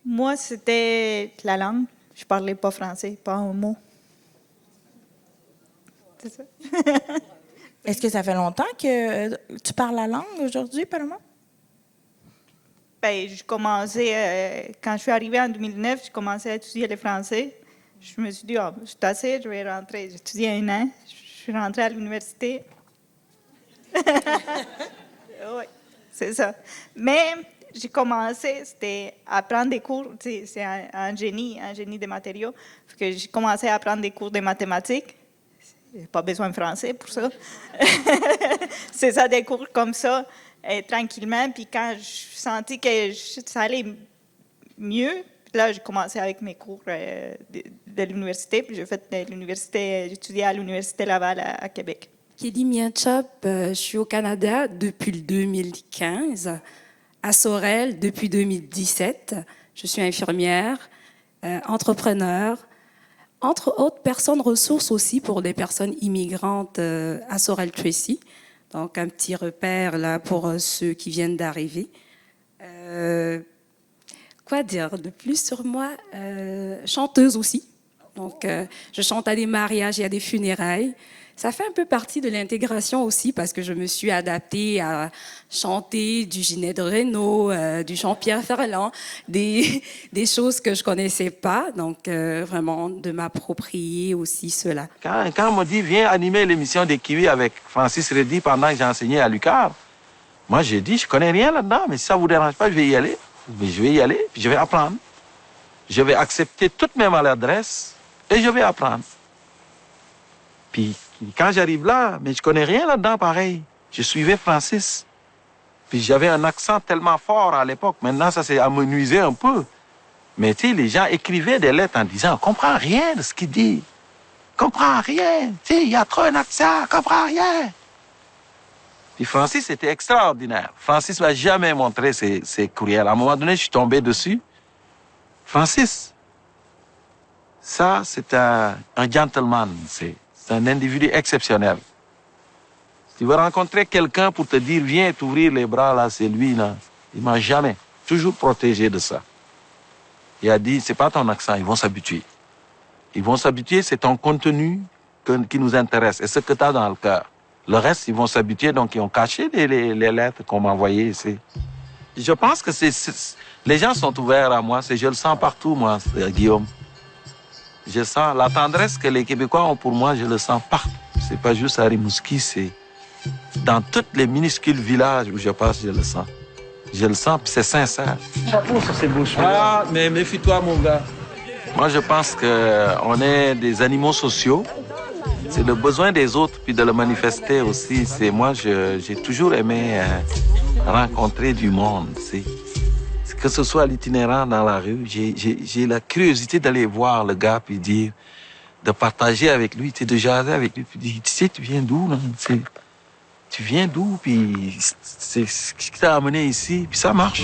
Moi, c'était la langue. Je parlais pas français, pas un mot. C'est ça. Est-ce que ça fait longtemps que tu parles la langue aujourd'hui, Paloma? Ben, je commençais, quand je suis arrivée en 2009, je commençais à étudier le français. Je me suis dit, oh, je suis assez, je vais rentrer. J'ai étudié 1 an. Je suis rentrée à l'université. Oui, c'est ça. Mais j'ai commencé, c'était à prendre des cours, c'est un génie des matériaux. Fait que j'ai commencé à prendre des cours de mathématiques. J'ai pas besoin de français pour ça. C'est ça, des cours comme ça, tranquillement. Puis quand je sentis que ça allait mieux, là, j'ai commencé avec mes cours de l'université. Puis j'ai fait l'université, j'ai étudié à l'Université Laval à Québec. Kelly Mianchop, je suis au Canada depuis le 2015, à Sorel depuis 2017. Je suis infirmière, entrepreneur, entre autres personnes ressources aussi pour des personnes immigrantes à Sorel-Tracy. Donc un petit repère là pour ceux qui viennent d'arriver. Quoi dire de plus sur moi? Chanteuse aussi. Donc je chante à des mariages et à des funérailles. Ça fait un peu partie de l'intégration aussi parce que je me suis adaptée à chanter du Ginette Renault, du Jean-Pierre Ferland, des choses que je connaissais pas. Donc, vraiment, de m'approprier aussi cela. Quand on me dit, viens animer l'émission des Kiwis avec Francis Reddy pendant que j'ai enseigné à l'UQAR, moi j'ai dit, je connais rien là-dedans, mais si ça vous dérange pas, je vais y aller. Mais je vais y aller, puis je vais apprendre. Je vais accepter toutes mes maladresses et je vais apprendre. Puis quand j'arrive là, mais je connais rien là-dedans pareil. Je suivais Francis. Puis j'avais un accent tellement fort à l'époque. Maintenant, ça s'est amenuisé un peu. Mais tu sais, les gens écrivaient des lettres en disant, on comprend rien de ce qu'il dit. On comprend rien. Tu sais, il y a trop un accent, on comprend rien. Puis Francis était extraordinaire. Francis m'a jamais montré ses courriels. À un moment donné, je suis tombé dessus. Francis, ça, c'est un gentleman, c'est un individu exceptionnel. Si tu veux rencontrer quelqu'un pour te dire, viens t'ouvrir les bras, là, c'est lui, là. Il m'a jamais, toujours protégé de ça. Il a dit, c'est pas ton accent, ils vont s'habituer. Ils vont s'habituer, c'est ton contenu qui nous intéresse et ce que tu as dans le cœur. Le reste, ils vont s'habituer, donc ils ont caché les lettres qu'on m'a envoyées ici. Je pense que les gens sont ouverts à moi, je le sens partout, moi, Guillaume. Je sens la tendresse que les Québécois ont pour moi, je le sens partout. C'est pas juste à Rimouski, c'est dans tous les minuscules villages où je passe, je le sens. Je le sens, puis c'est sincère. Chapeau sur ces beaux cheveux. Ah, mais méfie-toi, mon gars. Moi, je pense qu'on est des animaux sociaux. C'est le besoin des autres, puis de le manifester aussi. Moi, j'ai toujours aimé rencontrer du monde, que ce soit l'itinérant dans la rue, j'ai la curiosité d'aller voir le gars puis dire, de partager avec lui, de jaser avec lui, puis dire, tu sais, tu viens d'où, là? Tu viens d'où, puis c'est ce qui t'a amené ici, puis ça marche.